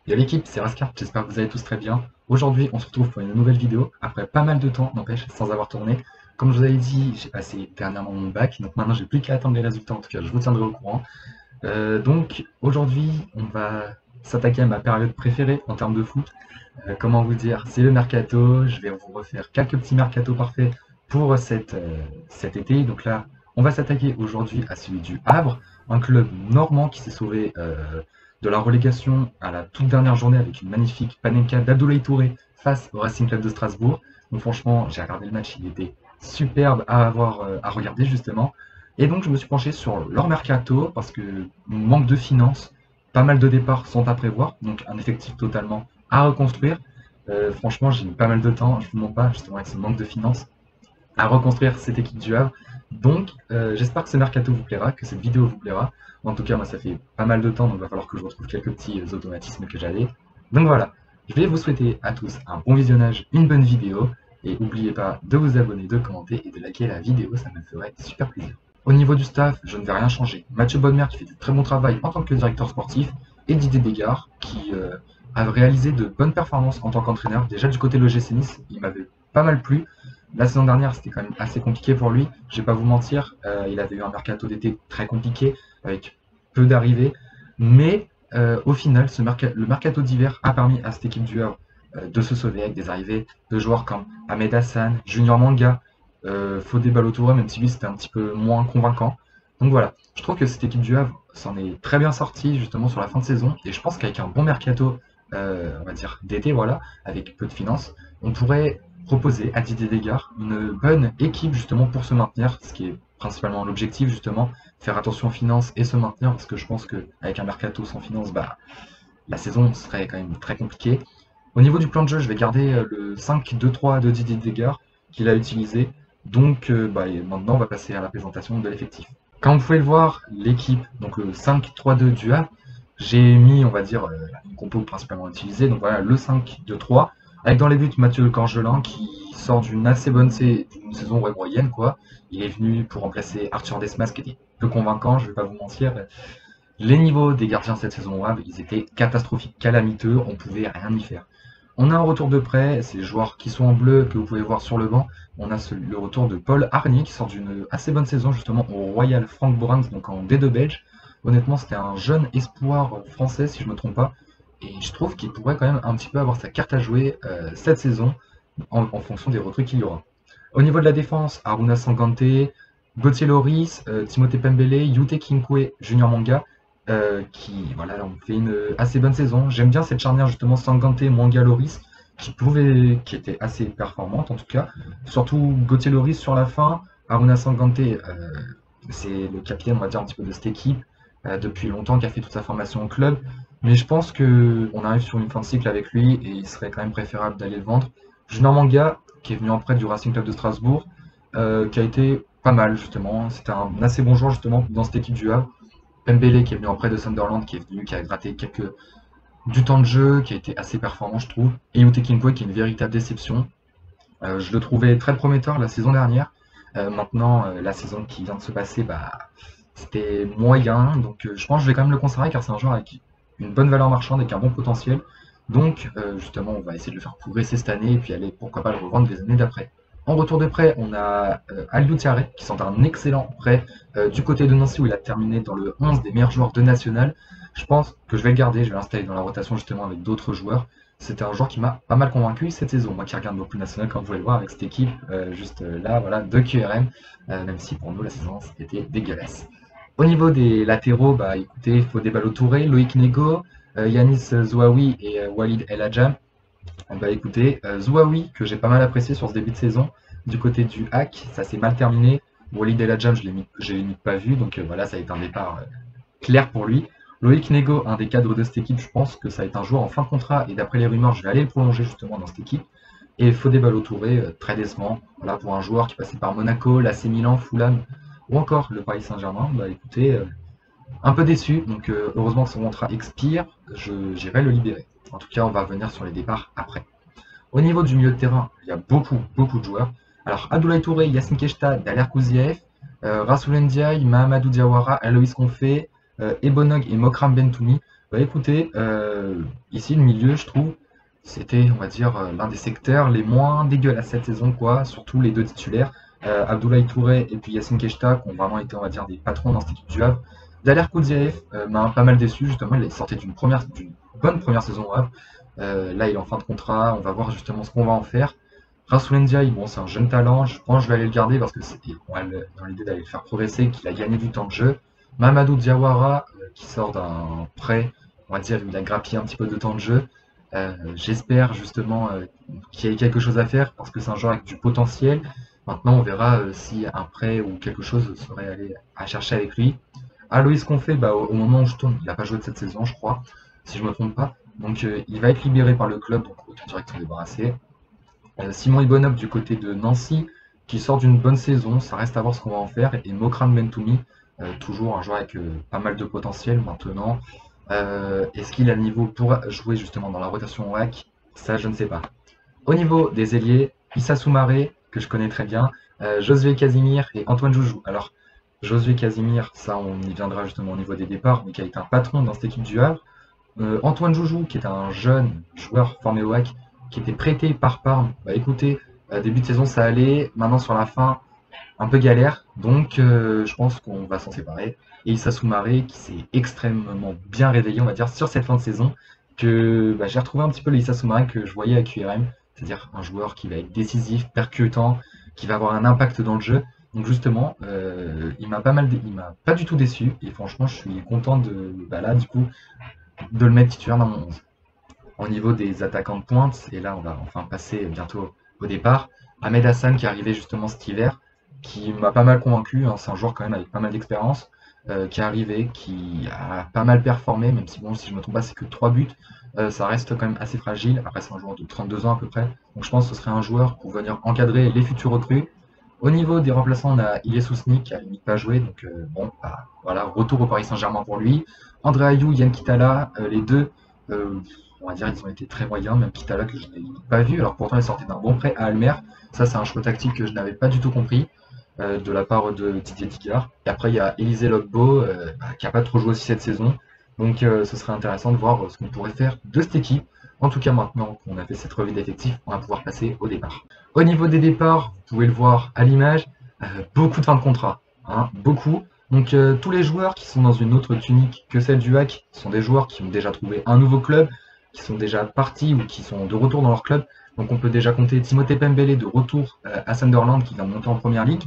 Yo l'équipe, c'est Raskar, j'espère que vous allez tous très bien. Aujourd'hui, on se retrouve pour une nouvelle vidéo, après pas mal de temps, n'empêche, sans avoir tourné. Comme je vous avais dit, j'ai passé dernièrement mon bac, donc maintenant j'ai plus qu'à attendre les résultats, en tout cas je vous tiendrai au courant. Donc aujourd'hui, on va s'attaquer à ma période préférée en termes de foot. Comment vous dire, c'est le mercato, je vais vous refaire quelques petits mercatos parfaits pour cet été. Donc là, on va s'attaquer aujourd'hui à celui du Havre, un club normand qui s'est sauvé de la relégation à la toute dernière journée avec une magnifique panenka d'Abdoulaye Touré face au Racing Club de Strasbourg. Donc franchement, j'ai regardé le match, il était superbe à avoir à regarder justement. Et donc je me suis penché sur leur mercato parce que manque de finances, pas mal de départs sont à prévoir, donc un effectif totalement à reconstruire. Franchement, j'ai mis pas mal de temps, je vous mens pas, justement avec ce manque de finances, à reconstruire cette équipe du Havre. Donc, j'espère que ce mercato vous plaira, que cette vidéo vous plaira. En tout cas, moi, ça fait pas mal de temps, donc il va falloir que je retrouve quelques petits automatismes que j'avais. Donc voilà, je vais vous souhaiter à tous un bon visionnage, une bonne vidéo, et n'oubliez pas de vous abonner, de commenter et de liker la vidéo, ça me ferait super plaisir. Au niveau du staff, je ne vais rien changer. Mathieu Bonnemer qui fait du très bon travail en tant que directeur sportif, et Didier Dégard qui a réalisé de bonnes performances en tant qu'entraîneur. Déjà du côté de l'OGC Nice, il m'avait pas mal plu. La saison dernière, c'était quand même assez compliqué pour lui. Je vais pas vous mentir, il avait eu un mercato d'été très compliqué, avec peu d'arrivées. Mais au final, le mercato d'hiver a permis à cette équipe du Havre de se sauver avec des arrivées de joueurs comme Ahmed Hassan, Junior Manga, Fodé Ballo-Touré, même si lui c'était un petit peu moins convaincant. Donc voilà, je trouve que cette équipe du Havre s'en est très bien sortie justement sur la fin de saison. Et je pense qu'avec un bon mercato, on va dire d'été, voilà, avec peu de finances, on pourrait proposer à Didier Dégard une bonne équipe justement pour se maintenir, ce qui est principalement l'objectif justement, faire attention aux finances et se maintenir, parce que je pense qu'avec un mercato sans finances, bah, la saison serait quand même très compliquée. Au niveau du plan de jeu, je vais garder le 5-2-3 de Didier Dégard qu'il a utilisé. Donc bah, maintenant, on va passer à la présentation de l'effectif. Comme vous pouvez le voir, l'équipe, donc le 5-3-2 du Havre, j'ai mis, on va dire, une compo principalement utilisée. Donc voilà, le 5-2-3, avec dans les buts Mathieu Corgelin qui sort d'une assez bonne saison moyenne, quoi. Il est venu pour remplacer Arthur Desmas qui était peu convaincant, je vais pas vous mentir. Les niveaux des gardiens cette saison au Havre, ils étaient catastrophiques, calamiteux, on pouvait rien y faire. On a un retour de prêt, c'est les joueurs qui sont en bleu que vous pouvez voir sur le banc. On a le retour de Paul Harnier qui sort d'une assez bonne saison justement au Royal Frank Borans, donc en D2 belge. Honnêtement, c'était un jeune espoir français si je ne me trompe pas. Et je trouve qu'il pourrait quand même un petit peu avoir sa carte à jouer cette saison en fonction des recrues qu'il y aura. Au niveau de la défense, Aruna Sangante, Gauthier Loris, Timothée Pembele, Yute Kinkwe, Junior Manga, qui voilà, ont fait une assez bonne saison. J'aime bien cette charnière justement Sangante, Manga, Loris, qui était assez performante en tout cas. Surtout Gauthier Loris sur la fin, Aruna Sangante, c'est le capitaine on va dire un petit peu de cette équipe depuis longtemps, qui a fait toute sa formation au club. Mais je pense qu'on arrive sur une fin de cycle avec lui et il serait quand même préférable d'aller le vendre. Junior Manga, qui est venu en prêt du Racing Club de Strasbourg, qui a été pas mal justement. C'était un assez bon joueur justement dans cette équipe du Havre. Pembele qui est venu en prêt de Sunderland, qui est venu, qui a gratté du temps de jeu, qui a été assez performant je trouve. Et Yute Kinkwe qui est une véritable déception. Je le trouvais très prometteur la saison dernière. Maintenant, la saison qui vient de se passer, bah, c'était moyen. Donc je pense que je vais quand même le conserver car c'est un joueur avec une bonne valeur marchande et qui a un bon potentiel. Donc justement, on va essayer de le faire progresser cette année et puis aller, pourquoi pas, le revendre les années d'après. En retour de prêt, on a Aliou Tiaré qui sort un excellent prêt du côté de Nancy où il a terminé dans le 11 des meilleurs joueurs de National. Je pense que je vais le garder, je vais l'installer dans la rotation justement avec d'autres joueurs. C'était un joueur qui m'a pas mal convaincu cette saison. Moi qui regarde beaucoup national, comme vous pouvez le voir avec cette équipe, juste là, voilà, de QRM, même si pour nous la saison était dégueulasse. Au niveau des latéraux, bah écoutez, Fodé Ballo-Touré, Loïc Nego, Yanis Zouaoui et Walid El Hadjam. Bah écoutez, Zouaoui, que j'ai pas mal apprécié sur ce début de saison, du côté du hack, ça s'est mal terminé. Walid El Hadjam, je l'ai mis pas vu, donc voilà, ça a été un départ clair pour lui. Loïc Nego, un des cadres de cette équipe, je pense que ça va être un joueur en fin de contrat, et d'après les rumeurs, je vais aller le prolonger justement dans cette équipe. Et Fodé Ballo-Touré, très décevant, voilà, pour un joueur qui passait par Monaco, l'AC Milan, Fulham, ou encore le Paris Saint-Germain, bah écoutez, un peu déçu, donc heureusement que son contrat expire, j'irai le libérer. En tout cas, on va revenir sur les départs après. Au niveau du milieu de terrain, il y a beaucoup de joueurs. Alors, Abdoulaye Touré, Yassine Keshta, Daler Kouziev, Rassoul Ndiaye, Mahamadou Diawara, Aloïs Konfé, Ebonog et Mokram Bentoumi. Bah écoutez, ici le milieu, je trouve, c'était, on va dire, l'un des secteurs les moins dégueulasses cette saison, quoi. Surtout les deux titulaires, Abdoulaye Touré et puis Yacine Keshta, qui ont vraiment été, on va dire, des patrons dans cette équipe du Havre. Daler Koudziev m'a pas mal déçu, justement, il sortait d'une bonne première saison au Havre. Là, il est en fin de contrat, on va voir justement ce qu'on va en faire. Rassoul Ndiaye, bon, c'est un jeune talent, je pense que je vais aller le garder parce que c'était dans l'idée d'aller le faire progresser, qu'il a gagné du temps de jeu. Mamadou Diawara, qui sort d'un prêt, on va dire, il a grappillé un petit peu de temps de jeu. J'espère justement qu'il y ait quelque chose à faire parce que c'est un joueur avec du potentiel. Maintenant, on verra si un prêt ou quelque chose serait allé à chercher avec lui. Aloïs Confé, bah, au moment où je tourne, il n'a pas joué de cette saison, je crois, si je ne me trompe pas. Donc, il va être libéré par le club, donc autant direct s'en débarrasser. Simon Ibonop du côté de Nancy, qui sort d'une bonne saison, ça reste à voir ce qu'on va en faire. Et Mokran Bentoumi, toujours un joueur avec pas mal de potentiel maintenant. Est-ce qu'il a le niveau pour jouer justement dans la rotation WAC? Ça, je ne sais pas. Au niveau des ailiers, Issa Soumaré, que je connais très bien, Josué Casimir et Antoine Joujou. Alors, Josué Casimir, ça, on y viendra justement au niveau des départs, mais qui a été un patron dans cette équipe du Havre. Antoine Joujou, qui est un jeune joueur formé au WAC, qui était prêté par Parme. Bah écoutez, début de saison ça allait, maintenant sur la fin, un peu galère, donc je pense qu'on va s'en séparer. Et Issa Soumaré, qui s'est extrêmement bien réveillé, on va dire, sur cette fin de saison, que bah, j'ai retrouvé un petit peu le Issa Soumaré que je voyais à QRM, c'est-à-dire un joueur qui va être décisif, percutant, qui va avoir un impact dans le jeu. Donc justement, il m'a pas du tout déçu, et franchement, je suis content de, bah là, du coup, de le mettre titulaire dans mon 11. Au niveau des attaquants de pointe, et là on va enfin passer bientôt au départ, Ahmed Hassan qui est arrivé justement cet hiver, qui m'a pas mal convaincu, hein, c'est un joueur quand même avec pas mal d'expérience, qui est arrivé, qui a pas mal performé, même si bon, si je me trompe pas, c'est que 3 buts, ça reste quand même assez fragile. Après, c'est un joueur de 32 ans à peu près, donc je pense que ce serait un joueur pour venir encadrer les futurs recrues. Au niveau des remplaçants, on a Ilyes Ousni qui a limite pas joué, donc bon, bah, voilà, retour au Paris Saint-Germain pour lui. André Ayou, Yann Kitala, les deux, euh, on va dire, ils ont été très moyens, même Kitala que je n'ai pas vu, alors pourtant il sortait d'un bon prêt à Almer. Ça, c'est un choix tactique que je n'avais pas du tout compris de la part de Didier Digard. Et après, il y a Élisée Logbo, bah, qui n'a pas trop joué aussi cette saison. Donc, ce serait intéressant de voir ce qu'on pourrait faire de cette équipe. En tout cas, maintenant qu'on a fait cette revue d'effectifs, on va pouvoir passer au départ. Au niveau des départs, vous pouvez le voir à l'image, beaucoup de fins de contrat, hein, beaucoup. Donc tous les joueurs qui sont dans une autre tunique que celle du HAC sont des joueurs qui ont déjà trouvé un nouveau club, qui sont déjà partis ou qui sont de retour dans leur club. Donc on peut déjà compter Timothée Pembele de retour à Sunderland qui vient de monter en première ligue,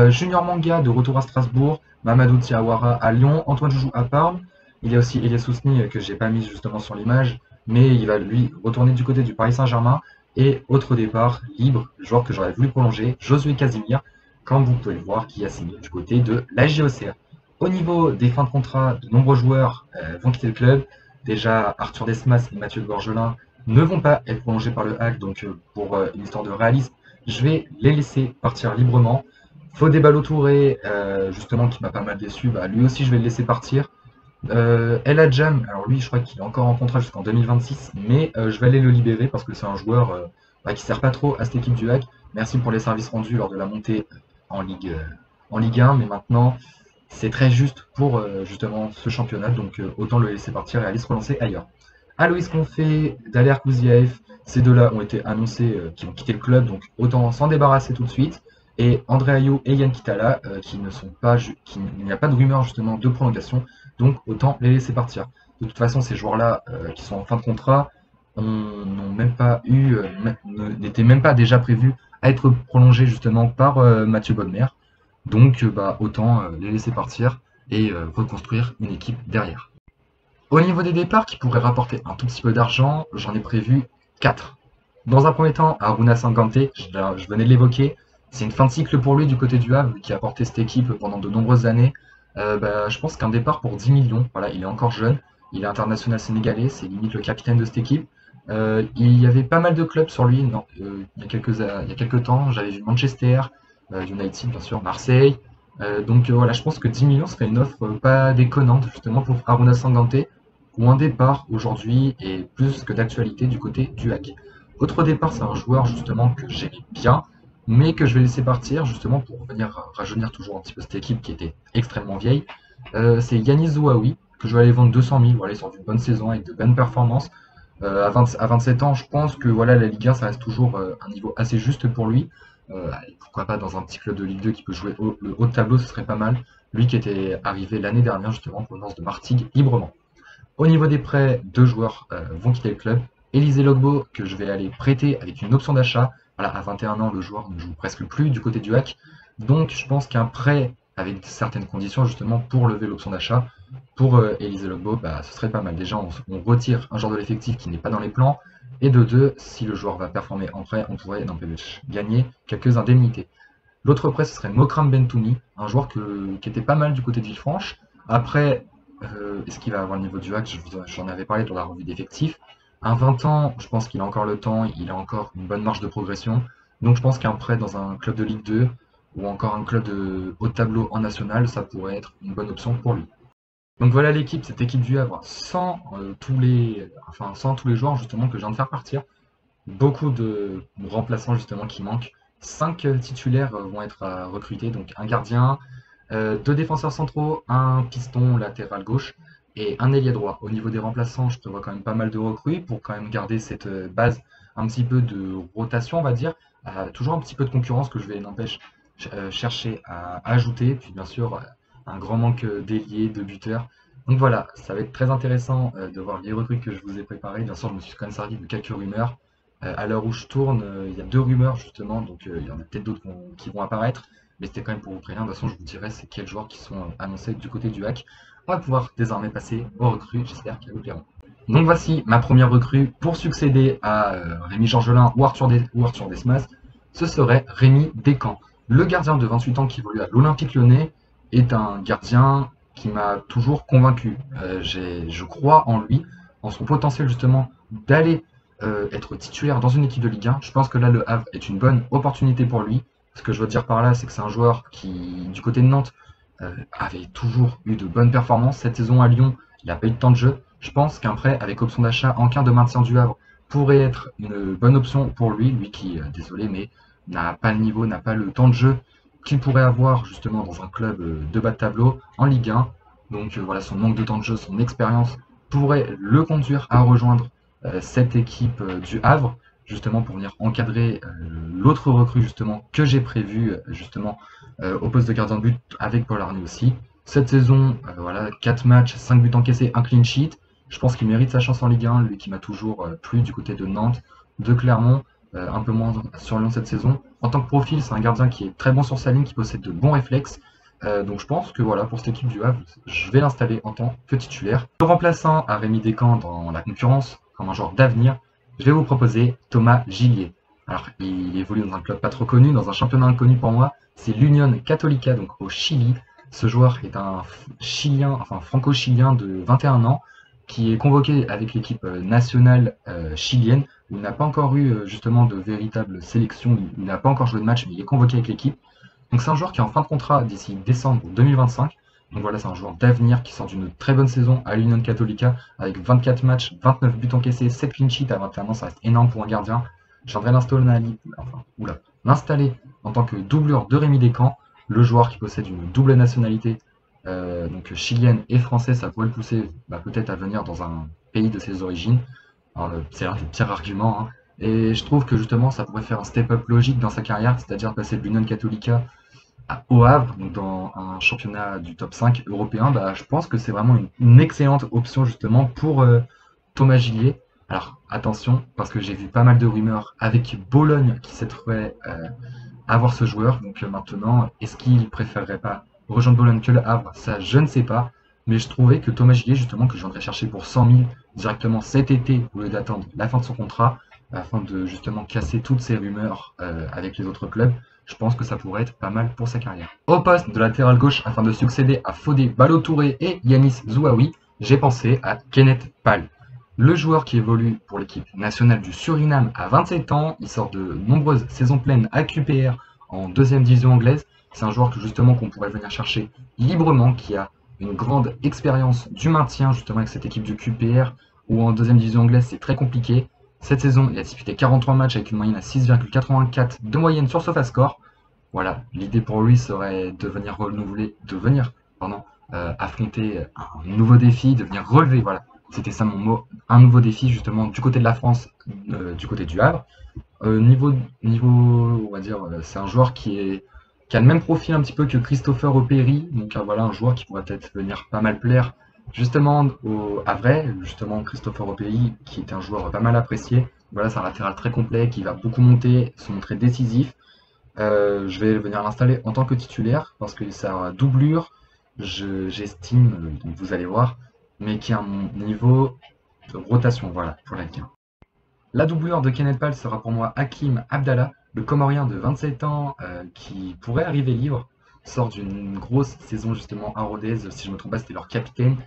Junior Manga de retour à Strasbourg, Mamadou Diawara à Lyon, Antoine Joujou à Parme. Il y a aussi Elias Ousni que j'ai pas mis justement sur l'image, mais il va lui retourner du côté du Paris Saint-Germain. Et autre départ libre, le joueur que j'aurais voulu prolonger, Josué Casimir, comme vous pouvez le voir, qui a signé du côté de la JOCR. Au niveau des fins de contrat, de nombreux joueurs vont quitter le club. Déjà, Arthur Desmas et Mathieu Gorgelin ne vont pas être prolongés par le HAC, donc pour une histoire de réalisme, je vais les laisser partir librement. Fodé Ballo-Touré, justement, qui m'a pas mal déçu, bah, lui aussi je vais le laisser partir. El Hadjam, alors lui je crois qu'il est encore en contrat jusqu'en 2026, mais je vais aller le libérer parce que c'est un joueur bah, qui sert pas trop à cette équipe du HAC. Merci pour les services rendus lors de la montée en Ligue 1, mais maintenant c'est très juste pour justement ce championnat, donc autant le laisser partir et aller se relancer ailleurs. Aloïs Confé, Daler Kouziaev, ces deux-là ont été annoncés qui vont quitter le club, donc autant s'en débarrasser tout de suite. Et André Ayou et Yann Kitala, qui ne sont pas, il n'y a pas de rumeur justement de prolongation, donc autant les laisser partir. De toute façon, ces joueurs-là qui sont en fin de contrat n'ont même pas eu, n'étaient même pas déjà prévus à être prolongés justement par Mathieu Bodmer. Donc bah, autant les laisser partir et reconstruire une équipe derrière. Au niveau des départs qui pourraient rapporter un tout petit peu d'argent, j'en ai prévu 4. Dans un premier temps, Aruna Sanganté, je venais de l'évoquer, c'est une fin de cycle pour lui du côté du Havre qui a porté cette équipe pendant de nombreuses années. Bah, je pense qu'un départ pour 10 millions, voilà, il est encore jeune, il est international sénégalais, c'est limite le capitaine de cette équipe. Il y avait pas mal de clubs sur lui non, il y a quelques temps, j'avais vu Manchester, United bien sûr, Marseille. Donc voilà, je pense que 10 millions serait une offre pas déconnante justement pour Aruna Sanganté, ou un départ aujourd'hui est plus que d'actualité du côté du HAC. Autre départ, c'est un joueur justement que j'aimais bien, mais que je vais laisser partir justement pour venir rajeunir toujours un petit peu cette équipe qui était extrêmement vieille. C'est Yanis Zouaoui, que je vais aller vendre 200 000. Voilà, il sort d'une bonne saison avec de bonnes performances. À 27 ans, je pense que voilà, la Ligue 1, ça reste toujours un niveau assez juste pour lui. Allez, pourquoi pas dans un petit club de Ligue 2 qui peut jouer le haut de tableau, ce serait pas mal. Lui qui était arrivé l'année dernière justement pour provenance de Martigues librement. Au niveau des prêts, deux joueurs vont quitter le club. Élisée Logbo, que je vais aller prêter avec une option d'achat. Voilà, à 21 ans, le joueur ne joue presque plus du côté du hack. Donc je pense qu'un prêt avec certaines conditions justement pour lever l'option d'achat pour Élisée Logbo, bah, ce serait pas mal. Déjà, on retire un joueur de l'effectif qui n'est pas dans les plans. Et de deux, si le joueur va performer en prêt, on pourrait gagner quelques indemnités. L'autre prêt, ce serait Mokram Bentoumi, un joueur qui était pas mal du côté de Villefranche. Après, est-ce qu'il va avoir le niveau du hack? J'en avais parlé dans la revue d'effectifs. À 20 ans, je pense qu'il a encore le temps, il a encore une bonne marge de progression. Donc je pense qu'un prêt dans un club de Ligue 2 ou encore un club de haut tableau en national, ça pourrait être une bonne option pour lui. Donc voilà l'équipe, cette équipe du Havre, sans tous les joueurs justement que je viens de faire partir. Beaucoup de remplaçants justement qui manquent. 5 titulaires vont être à recruter, donc un gardien, 2 défenseurs centraux, un piston latéral gauche et un ailier droit. Au niveau des remplaçants, je prévois quand même pas mal de recrues pour quand même garder cette base, un petit peu de rotation, on va dire. Toujours un petit peu de concurrence que je vais, n'empêche, chercher à ajouter. Puis bien sûr, un grand manque d'ailier, de buteurs. Donc voilà, ça va être très intéressant de voir les recrues que je vous ai préparées. Bien sûr, je me suis quand même servi de quelques rumeurs. À l'heure où je tourne, il y a 2 rumeurs justement, donc il y en a peut-être d'autres qui vont apparaître. Mais c'était quand même pour vous prévenir. De toute façon, je vous dirai c'est quels joueurs qui sont annoncés du côté du hack. On va pouvoir désormais passer aux recrues. J'espère qu'elles vous plairont. Donc voici ma première recrue pour succéder à Rémi Georgelin ou Arthur Desmas. Ce serait Rémi Descamps. Le gardien de 28 ans qui évolue à l'Olympique Lyonnais est un gardien qui m'a toujours convaincu. Je crois en lui, en son potentiel justement d'aller être titulaire dans une équipe de Ligue 1. Je pense que là, le Havre est une bonne opportunité pour lui. Ce que je veux dire par là, c'est que c'est un joueur qui, du côté de Nantes, avait toujours eu de bonnes performances. Cette saison à Lyon, il n'a pas eu de temps de jeu. Je pense qu'un prêt avec option d'achat en cas de maintien du Havre pourrait être une bonne option pour lui. Lui qui, désolé, mais n'a pas le niveau, n'a pas le temps de jeu qu'il pourrait avoir justement dans un club de bas de tableau en Ligue 1. Donc voilà, son manque de temps de jeu, son expérience pourrait le conduire à rejoindre cette équipe du Havre, justement pour venir encadrer l'autre recrue justement que j'ai prévu justement au poste de gardien de but avec Paul Arné aussi. Cette saison, voilà, 4 matchs, 5 buts encaissés, un clean sheet. Je pense qu'il mérite sa chance en Ligue 1, lui qui m'a toujours plu du côté de Nantes, de Clermont, un peu moins sur Lyon cette saison. En tant que profil, c'est un gardien qui est très bon sur sa ligne, qui possède de bons réflexes. Donc je pense que voilà, pour cette équipe du Havre, je vais l'installer en tant que titulaire. Le remplaçant à Rémi Descamps dans la concurrence, comme un joueur d'avenir, je vais vous proposer Thomas Gillier. Alors, il évolue dans un club pas trop connu, dans un championnat inconnu pour moi, c'est l'Unión Católica, donc au Chili. Ce joueur est un Chilien, enfin franco-chilien de 21 ans, qui est convoqué avec l'équipe nationale chilienne, où il n'a pas encore eu justement de véritable sélection, il n'a pas encore joué de match, mais il est convoqué avec l'équipe. Donc c'est un joueur qui est en fin de contrat d'ici décembre 2025. Donc voilà, c'est un joueur d'avenir qui sort d'une très bonne saison à l'Unión Católica avec 24 matchs, 29 buts encaissés, 7 clean sheets à 21 ans, ça reste énorme pour un gardien. Je viendrai l'installer en tant que doublure de Rémi Descamps, le joueur qui possède une double nationalité, donc chilienne et française, ça pourrait le pousser peut-être à venir dans un pays de ses origines. C'est l'un des pires arguments, hein. Et je trouve que justement ça pourrait faire un step-up logique dans sa carrière, c'est-à-dire passer de l'Unión Católica au Havre, donc dans un championnat du top 5 européen. Je pense que c'est vraiment une excellente option justement pour Thomas Gillier. Alors attention, parce que j'ai vu pas mal de rumeurs avec Bologne qui souhaiterait avoir ce joueur. Donc maintenant, est-ce qu'il préférerait pas rejoindre Bologne que le Havre? Ça, je ne sais pas. Mais je trouvais que Thomas Gillier, justement, que je viendrais chercher pour 100 000 directement cet été, au lieu d'attendre la fin de son contrat, afin de justement casser toutes ces rumeurs avec les autres clubs, je pense que ça pourrait être pas mal pour sa carrière. Au poste de latéral gauche, afin de succéder à Fodé Ballo-Touré et Yanis Zouaoui, j'ai pensé à Kenneth Paal. Le joueur qui évolue pour l'équipe nationale du Suriname à 27 ans, il sort de nombreuses saisons pleines à QPR en 2e division anglaise. C'est un joueur que justement qu'on pourrait venir chercher librement, qui a une grande expérience du maintien justement avec cette équipe du QPR, où en 2e division anglaise c'est très compliqué. Cette saison, il a disputé 43 matchs avec une moyenne à 6,84 de moyenne sur SofaScore. Voilà, l'idée pour lui serait de venir affronter un nouveau défi, de venir relever, voilà, c'était ça mon mot, un nouveau défi justement du côté de la France, du côté du Havre. Niveau, on va dire, c'est un joueur qui a le même profil un petit peu que Christopher Opéry, donc voilà un joueur qui pourrait peut-être venir pas mal plaire justement au Havrais, justement Christopher Opéry qui est un joueur pas mal apprécié. Voilà, c'est un latéral très complet qui va beaucoup monter, se montrer décisif. Je vais venir l'installer en tant que titulaire parce que sa doublure, j'estime, vous allez voir, mais qui a un niveau de rotation, voilà, pour la Ligue 1. La doublure de Kenneth Pal sera pour moi Hakim Abdallah, le Comorien de 27 ans qui pourrait arriver libre, sort d'une grosse saison justement à Rodez, si je ne me trompe pas, c'était leur capitaine.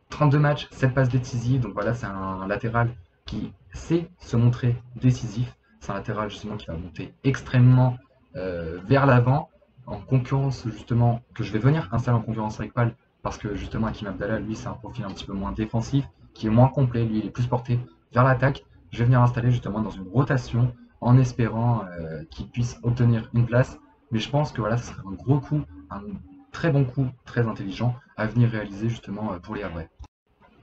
32 matchs, 7 passes décisives, donc voilà, c'est un latéral qui sait se montrer décisif. C'est un latéral justement qui va monter extrêmement vers l'avant, en concurrence justement, que je vais venir installer en concurrence avec Pal, parce que justement Hakim Abdallah, lui, c'est un profil un petit peu moins défensif, qui est moins complet, lui, il est plus porté vers l'attaque. Je vais venir l'installer justement dans une rotation, en espérant qu'il puisse obtenir une place, mais je pense que voilà, ce serait un gros coup, un très bon coup, très intelligent, à venir réaliser justement pour les Havrais.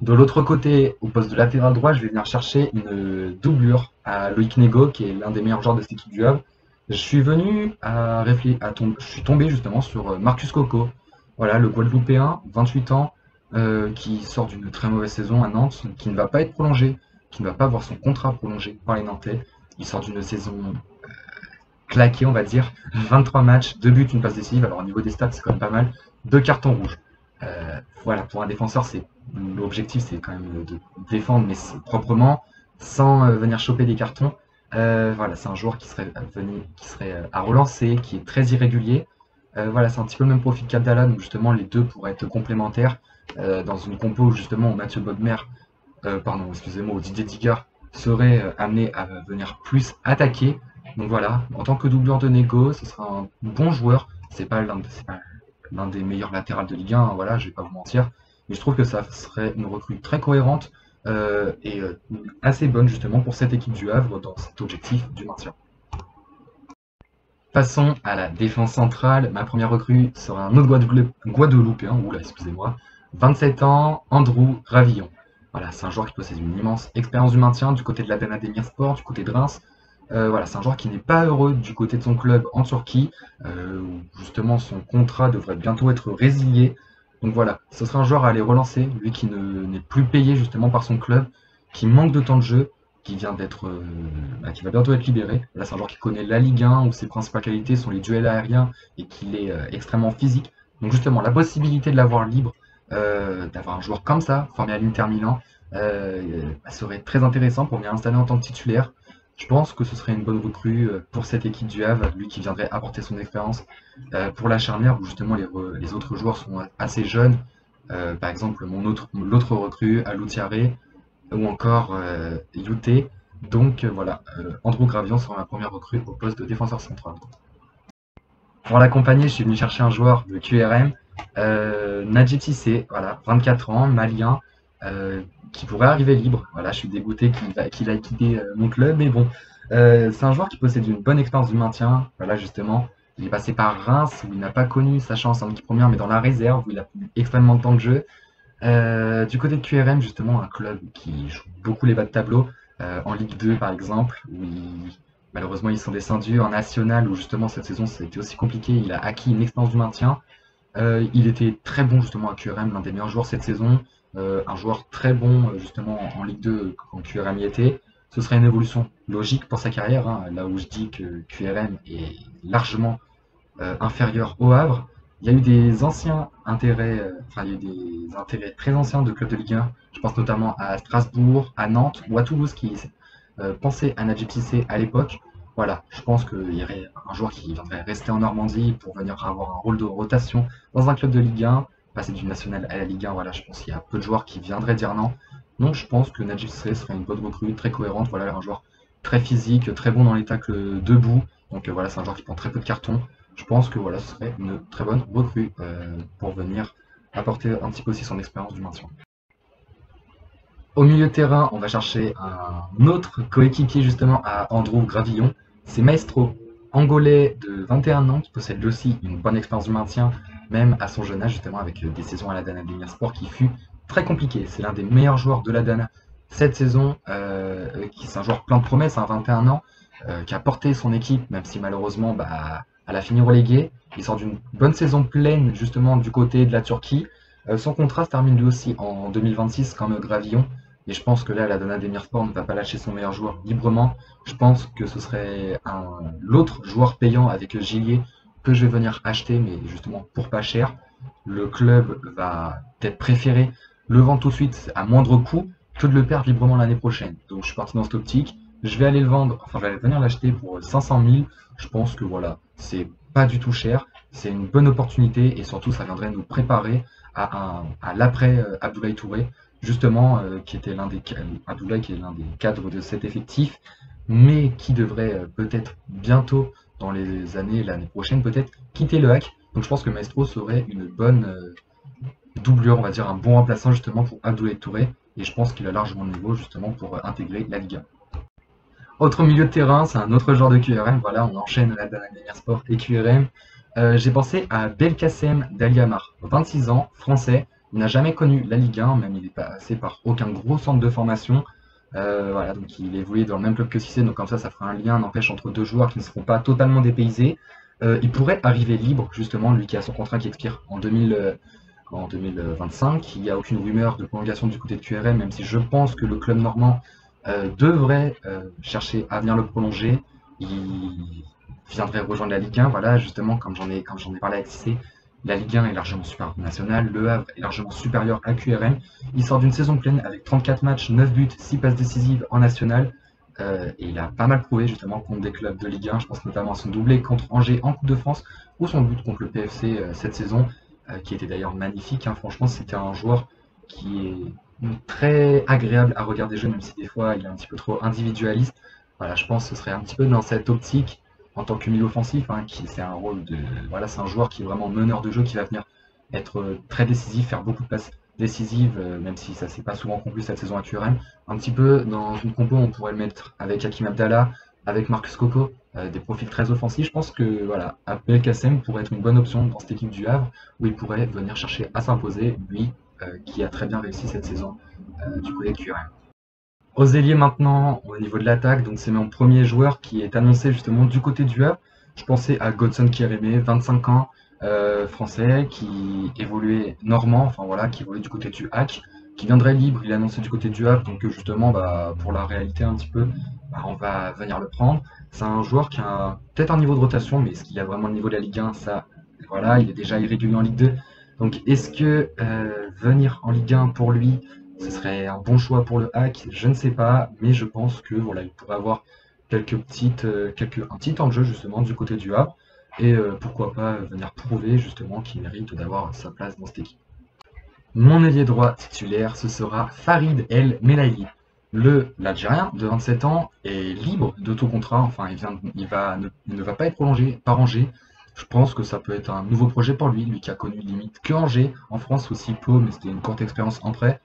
De l'autre côté, au poste de latéral droit, je vais venir chercher une doublure à Loïc Nego, qui est l'un des meilleurs joueurs de cette équipe du Havre. Je suis venu je suis tombé justement sur Marcus Coco, voilà, le Guadeloupéen, 28 ans, qui sort d'une très mauvaise saison à Nantes, qui ne va pas être prolongé, qui ne va pas avoir son contrat prolongé par les Nantais. Il sort d'une saison claquée, on va dire, 23 matchs, 2 buts, une passe décisive. Alors au niveau des stats, c'est quand même pas mal. 2 cartons rouges. Voilà, pour un défenseur, l'objectif, c'est quand même de défendre, mais proprement, sans venir choper des cartons. Voilà, c'est un joueur qui serait à relancer, qui est très irrégulier. Voilà, c'est un petit peu le même profil qu'Abdallah, donc justement les deux pourraient être complémentaires dans une compo où justement Mathieu Bodmer, pardon, excusez-moi, où Didier Digger serait amené à venir plus attaquer. Donc voilà, en tant que doublure de Nego, ce sera un bon joueur. C'est pas l'un des meilleurs latérales de Ligue 1, voilà, je vais pas vous mentir. Mais je trouve que ça serait une recrue très cohérente et assez bonne justement pour cette équipe du Havre dans cet objectif du maintien. Passons à la défense centrale. Ma première recrue sera un autre Guadeloupéen, oula, excusez-moi, 27 ans, Andrew Gravillon. Voilà, c'est un joueur qui possède une immense expérience du maintien du côté de l'Adana Demirspor, du côté de Reims. Voilà, c'est un joueur qui n'est pas heureux du côté de son club en Turquie, où justement son contrat devrait bientôt être résilié. Donc voilà, ce sera un joueur à aller relancer, lui qui n'est plus payé justement par son club, qui manque de temps de jeu, qui va bientôt être libéré. Là, c'est un joueur qui connaît la Ligue 1, où ses principales qualités sont les duels aériens et qu'il est extrêmement physique. Donc justement, la possibilité de l'avoir libre, d'avoir un joueur comme ça, formé à l'Inter Milan, serait très intéressant pour venir installer en tant que titulaire. Je pense que ce serait une bonne recrue pour cette équipe du Havre, lui qui viendrait apporter son expérience pour la charnière où justement les autres joueurs sont assez jeunes. Par exemple, l'autre recrue, Aloutiaré, ou encore Youté. Donc voilà, Andrew Gravion sera ma première recrue au poste de défenseur central. Pour l'accompagner, je suis venu chercher un joueur de QRM, Najib Sissé, voilà, 24 ans, malien, qui pourrait arriver libre. Voilà, je suis dégoûté qu'il ait quitté mon club, mais bon, c'est un joueur qui possède une bonne expérience du maintien. Voilà, justement, il est passé par Reims, où il n'a pas connu sa chance en équipe première, mais dans la réserve, où il a eu extrêmement de temps de jeu. Du côté de QRM, justement, un club qui joue beaucoup les bas de tableau, en Ligue 2 par exemple, où malheureusement ils sont descendus en National, où justement cette saison ça a été aussi compliqué, il a acquis une expérience du maintien. Il était très bon justement à QRM, l'un des meilleurs joueurs cette saison, un joueur très bon justement en Ligue 2 quand QRM y était. Ce serait une évolution logique pour sa carrière, hein, là où je dis que QRM est largement inférieur au Havre. Il y a eu des anciens intérêts, il y a eu des intérêts très anciens de clubs de Ligue 1. Je pense notamment à Strasbourg, à Nantes ou à Toulouse qui pensaient à Najib Sissé à l'époque. Voilà, je pense qu'il y aurait un joueur qui viendrait rester en Normandie pour venir avoir un rôle de rotation dans un club de Ligue 1, passer du national à la Ligue 1. Voilà, je pense qu'il y a peu de joueurs qui viendraient dire non. Donc je pense que Najib Sissé serait une bonne recrue, très cohérente. Voilà, un joueur très physique, très bon dans les tacles debout. Donc voilà, c'est un joueur qui prend très peu de cartons. Je pense que voilà, ce serait une très bonne recrue pour venir apporter un petit peu aussi son expérience du maintien. Au milieu de terrain, on va chercher un autre coéquipier justement à Andrew Gravillon. C'est Maestro, angolais de 21 ans, qui possède lui aussi une bonne expérience du maintien, même à son jeune âge, justement, avec des saisons à la Dana Demirspor qui fut très compliqué. C'est l'un des meilleurs joueurs de la Dana cette saison, qui c'est un joueur plein de promesses, 21 ans, qui a porté son équipe, même si malheureusement, bah, elle a fini reléguée. Il sort d'une bonne saison pleine, justement, du côté de la Turquie. Son contrat se termine lui aussi en 2026 comme Gravillon. Et je pense que là, la Dana Demirspor ne va pas lâcher son meilleur joueur librement. Je pense que ce serait l'autre joueur payant avec Gillier que je vais venir acheter, mais justement pour pas cher. Le club va peut-être préférer le vendre tout de suite à moindre coût que de le perdre librement l'année prochaine. Donc je suis parti dans cette optique. Je vais aller le vendre, enfin je vais venir l'acheter pour 500 000. Je pense que voilà, c'est pas du tout cher. C'est une bonne opportunité et surtout ça viendrait nous préparer à l'après Abdoulaye Touré, justement, qui était Abdoulaye qui est l'un des cadres de cet effectif, mais qui devrait peut-être bientôt, dans l'année prochaine peut-être, quitter le hack. Donc je pense que Maestro serait une bonne doublure, on va dire un bon remplaçant justement pour Abdoulaye Touré, et je pense qu'il a largement le niveau justement pour intégrer la Ligue 1. Autre milieu de terrain, c'est un autre genre de QRM, voilà, on enchaîne la Dana Demirspor et QRM. J'ai pensé à Belkacem Daliamar, 26 ans, français, il n'a jamais connu la Ligue 1, même il n'est passé par aucun gros centre de formation. Voilà, donc il évolue dans le même club que Cissé, donc comme ça fera un lien, n'empêche, entre deux joueurs qui ne seront pas totalement dépaysés. Il pourrait arriver libre, justement, lui qui a son contrat qui expire en 2025. Il n'y a aucune rumeur de prolongation du côté de QRM, même si je pense que le club normand devrait chercher à venir le prolonger. Il viendrait rejoindre la Ligue 1, voilà, justement, comme j'en ai parlé avec Cissé, la Ligue 1 est largement supérieure nationale, Le Havre est largement supérieur à QRM. Il sort d'une saison pleine avec 34 matchs, 9 buts, 6 passes décisives en national. Et il a pas mal prouvé justement contre des clubs de Ligue 1. Je pense notamment à son doublé contre Angers en Coupe de France ou son but contre le PFC cette saison, qui était d'ailleurs magnifique. Hein. Franchement, c'était un joueur qui est très agréable à regarder jouer, même si des fois il est un petit peu trop individualiste. Voilà, je pense que ce serait un petit peu dans cette optique en tant que milieu offensif, hein, c'est un rôle de. Voilà, c'est un joueur qui est vraiment meneur de jeu, qui va venir être très décisif, faire beaucoup de passes décisives, même si ça s'est pas souvent conclu cette saison à QRM. Un petit peu dans une compo, on pourrait le mettre avec Hakim Abdallah, avec Marcus Coco, des profils très offensifs. Je pense que voilà, Belkacem pourrait être une bonne option dans cette équipe du Havre, où il pourrait venir chercher à s'imposer, lui qui a très bien réussi cette saison du côté de QRM. Aux ailiers maintenant, au niveau de l'attaque, donc c'est mon premier joueur qui est annoncé justement du côté du Havre. Je pensais à Godson Kérémé, 25 ans, français, qui évoluait normand, enfin voilà, qui évoluait du côté du Hatch, qui viendrait libre, il est annoncé du côté du Havre, donc justement, bah, pour la réalité un petit peu, bah, on va venir le prendre. C'est un joueur qui a peut-être un niveau de rotation, mais est-ce qu'il a vraiment le niveau de la Ligue 1? Ça, voilà, il est déjà irrégulier en Ligue 2. Donc est-ce que venir en Ligue 1 pour lui, ce serait un bon choix pour le hack? Je ne sais pas, mais je pense que voilà, il pourrait avoir un petit temps de jeu justement du côté du Havre, et pourquoi pas venir prouver justement qu'il mérite d'avoir sa place dans cette équipe. Mon ailier droit titulaire, ce sera Farid El Melaili. L'Algérien de 27 ans est libre de tout contrat, enfin il ne va pas être prolongé par Angers. Je pense que ça peut être un nouveau projet pour lui qui a connu limite que Angers, en France aussi Pau, mais c'était une courte expérience en prêt.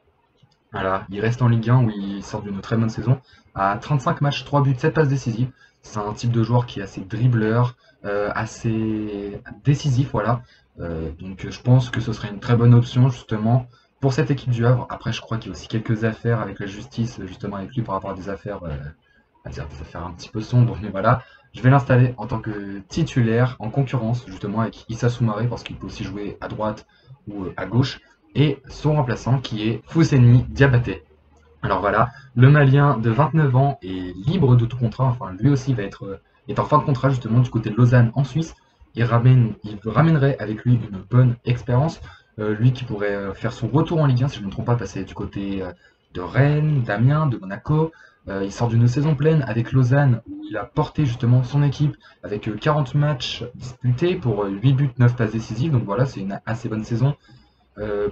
Voilà, il reste en Ligue 1 où il sort d'une très bonne saison, à 35 matchs, 3 buts, 7 passes décisives. C'est un type de joueur qui est assez dribbleur, assez décisif, voilà. Donc je pense que ce serait une très bonne option justement pour cette équipe du Havre. Après, je crois qu'il y a aussi quelques affaires avec la justice, justement avec lui par rapport à des affaires, à dire des affaires un petit peu sombres, mais voilà. Je vais l'installer en tant que titulaire, en concurrence justement avec Issa Soumaré, parce qu'il peut aussi jouer à droite ou à gauche, et son remplaçant qui est Fousseni Diabaté. Alors voilà, le Malien de 29 ans est libre de tout contrat, enfin lui aussi est en fin de contrat justement du côté de Lausanne en Suisse. Il ramènerait avec lui une bonne expérience, lui qui pourrait faire son retour en Ligue 1 si je ne me trompe pas, passer du côté de Rennes, d'Amiens, de Monaco. Il sort d'une saison pleine avec Lausanne où il a porté justement son équipe avec 40 matchs disputés pour 8 buts, 9 passes décisives, donc voilà, c'est une assez bonne saison.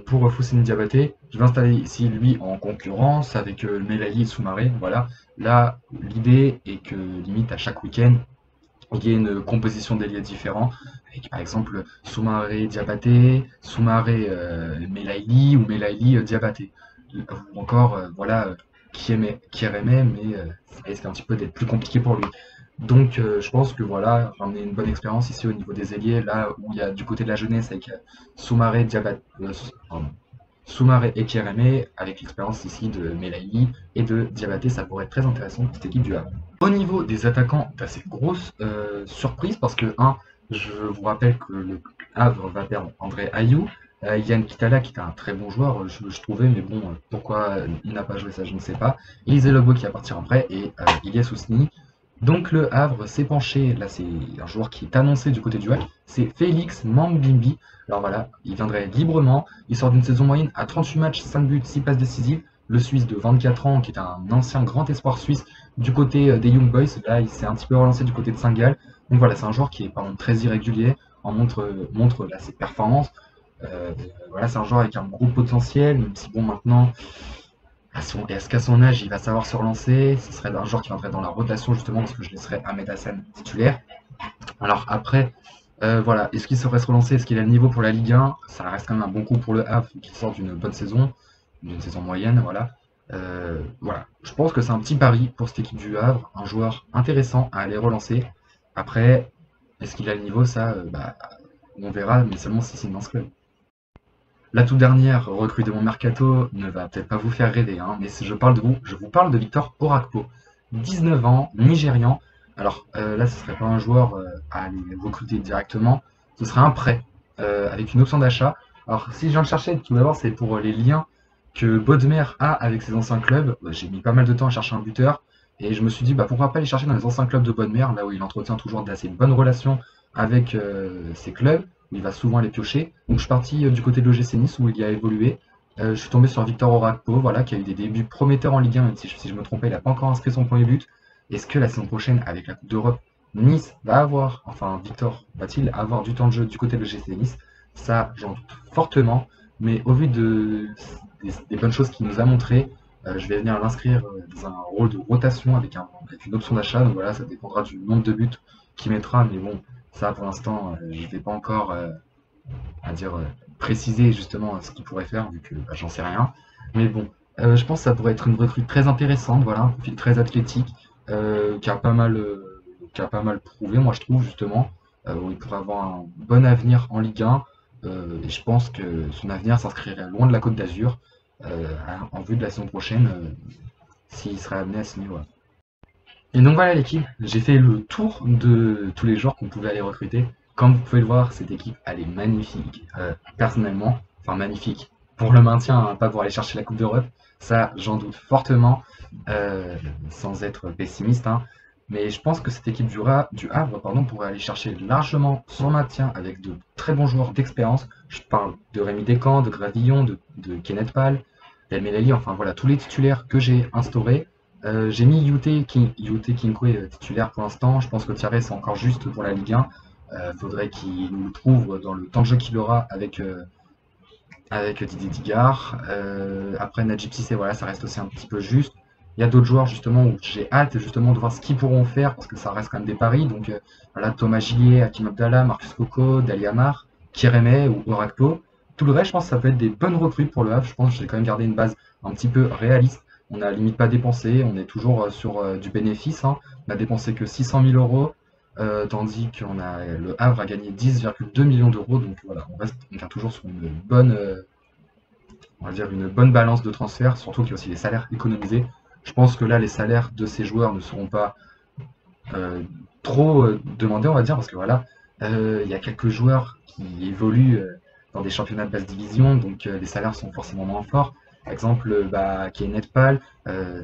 Pour Fousseni Diabaté, je vais installer ici lui en concurrence avec Melaili et Soumaré. Voilà. Là, l'idée est que limite à chaque week-end, il y ait une composition d'ailiers différents, avec par exemple Soumaré Diabaté, Soumaré Melaili ou Melaili Diabaté. Ou encore, voilà, Kieremé, mais ça risque un petit peu d'être plus compliqué pour lui. Donc je pense que voilà, ramener une bonne expérience ici au niveau des ailiers, là où il y a du côté de la jeunesse avec Soumaré, Soumaré et Kérémé, avec l'expérience ici de Melaïli et de Diabaté, ça pourrait être très intéressant pour cette équipe du Havre. Au niveau des attaquants, d'assez grosses surprises parce que, je vous rappelle que le Havre va perdre André Ayou, Yann Kitala qui est un très bon joueur, je trouvais, mais bon, pourquoi il n'a pas joué ça, je ne sais pas. Elisée Lobo qui va partir en prêt et Ilyes Ousni. Donc le Havre s'est penché, là c'est un joueur qui est annoncé du côté du WAC, c'est Félix Mambimbi. Alors voilà, il viendrait librement, il sort d'une saison moyenne à 38 matchs, 5 buts, 6 passes décisives. Le Suisse de 24 ans, qui est un ancien grand espoir suisse du côté des Young Boys, là il s'est un petit peu relancé du côté de Saint-Gall. Donc voilà, c'est un joueur qui est pardon, très irrégulier, montre là, ses performances. Voilà, c'est un joueur avec un gros potentiel, même si bon maintenant, est-ce qu'à son âge, il va savoir se relancer? Ce serait un joueur qui viendrait dans la rotation, justement, parce que je laisserais Ahmed Hassan titulaire. Alors après, voilà, est-ce qu'il saurait se relancer? Est-ce qu'il a le niveau pour la Ligue 1? Ça reste quand même un bon coup pour le Havre, qui sort d'une bonne saison, d'une saison moyenne, voilà. Voilà, je pense que c'est un petit pari pour cette équipe du Havre, un joueur intéressant à aller relancer. Après, est-ce qu'il a le niveau? Ça, on verra, mais seulement si c'est une club. La toute dernière recrue de mon mercato ne va peut-être pas vous faire rêver, mais je vous parle de Victor Orakpo, 19 ans, Nigérian. Alors là, ce ne serait pas un joueur à aller recruter directement, ce serait un prêt avec une option d'achat. Alors si je viens de chercher, tout d'abord, c'est pour les liens que Bodmer a avec ses anciens clubs. J'ai mis pas mal de temps à chercher un buteur et je me suis dit pourquoi pas aller chercher dans les anciens clubs de Bodmer, là où il entretient toujours d'assez bonnes relations avec ses clubs, où il va souvent les piocher. Donc je suis parti du côté de l'OGC Nice où il y a évolué. Je suis tombé sur Victor Orakpo, voilà, qui a eu des débuts prometteurs en Ligue 1, même si je me trompais, il n'a pas encore inscrit son premier but. Est-ce que la saison prochaine, avec la Coupe d'Europe, Nice va avoir, enfin Victor va-t-il avoir du temps de jeu du côté de l'OGC Nice? Ça, j'en doute fortement, mais au vu des bonnes choses qu'il nous a montrées, je vais venir l'inscrire dans un rôle de rotation avec une option d'achat. Donc voilà, ça dépendra du nombre de buts qu'il mettra, mais bon, ça pour l'instant, je ne vais pas encore préciser justement ce qu'il pourrait faire, vu que j'en sais rien. Mais bon, je pense que ça pourrait être une recrue très intéressante, voilà, un profil très athlétique, qui a pas mal prouvé, moi je trouve justement, où il pourrait avoir un bon avenir en Ligue 1. Et je pense que son avenir s'inscrirait loin de la Côte d'Azur, en vue de la saison prochaine, s'il serait amené à signer. Voilà. Et donc voilà l'équipe, j'ai fait le tour de tous les joueurs qu'on pouvait aller recruter. Comme vous pouvez le voir, cette équipe, elle est magnifique. Personnellement, enfin magnifique. Pour le maintien, pas pour aller chercher la Coupe d'Europe, ça j'en doute fortement, sans être pessimiste. Mais je pense que cette équipe du Havre pourrait aller chercher largement son maintien avec de très bons joueurs d'expérience. Je parle de Rémi Descamps, de Gravillon, de Kenneth Pal, d'El Melali, enfin voilà, tous les titulaires que j'ai instaurés. J'ai mis Yute Kinkwe titulaire pour l'instant. Je pense que Thierry c'est encore juste pour la Ligue 1. Faudrait qu'il nous le trouve dans le temps de jeu qu'il aura avec Didier Digard. Après Najib Sissé, voilà, ça reste aussi un petit peu juste. Il y a d'autres joueurs justement où j'ai hâte justement de voir ce qu'ils pourront faire parce que ça reste quand même des paris. Donc voilà, Thomas Gillier, Hakim Abdallah, Marcus Coco, Dali Amar, Kireme ou Orakpo. Tout le reste, je pense que ça peut être des bonnes recrues pour le Havre. Je pense que j'ai quand même gardé une base un petit peu réaliste. On n'a limite pas dépensé, on est toujours sur du bénéfice. On n'a dépensé que 600 000 euros, tandis que le Havre a gagné 10,2 millions d'euros. Donc voilà, on est toujours sur une bonne, on va dire une bonne balance de transfert, surtout qu'il y a aussi les salaires économisés. Je pense que là, les salaires de ces joueurs ne seront pas trop demandés, on va dire, parce que voilà, il y a quelques joueurs qui évoluent dans des championnats de basse division, donc les salaires sont forcément moins forts. Par exemple, Kenneth Pal,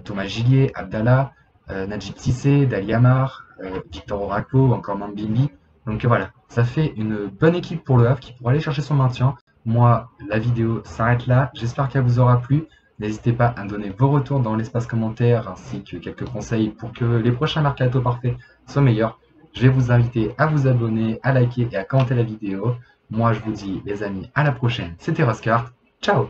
Thomas Gillier, Abdallah, Najib Sissé, Dali Amar, Victor Orakpo, encore Mambimbi. Donc voilà, ça fait une bonne équipe pour le Havre qui pourra aller chercher son maintien. Moi, la vidéo s'arrête là. J'espère qu'elle vous aura plu. N'hésitez pas à me donner vos retours dans l'espace commentaire ainsi que quelques conseils pour que les prochains mercato parfaits soient meilleurs. Je vais vous inviter à vous abonner, à liker et à commenter la vidéo. Moi, je vous dis, les amis, à la prochaine. C'était Roscart. Ciao!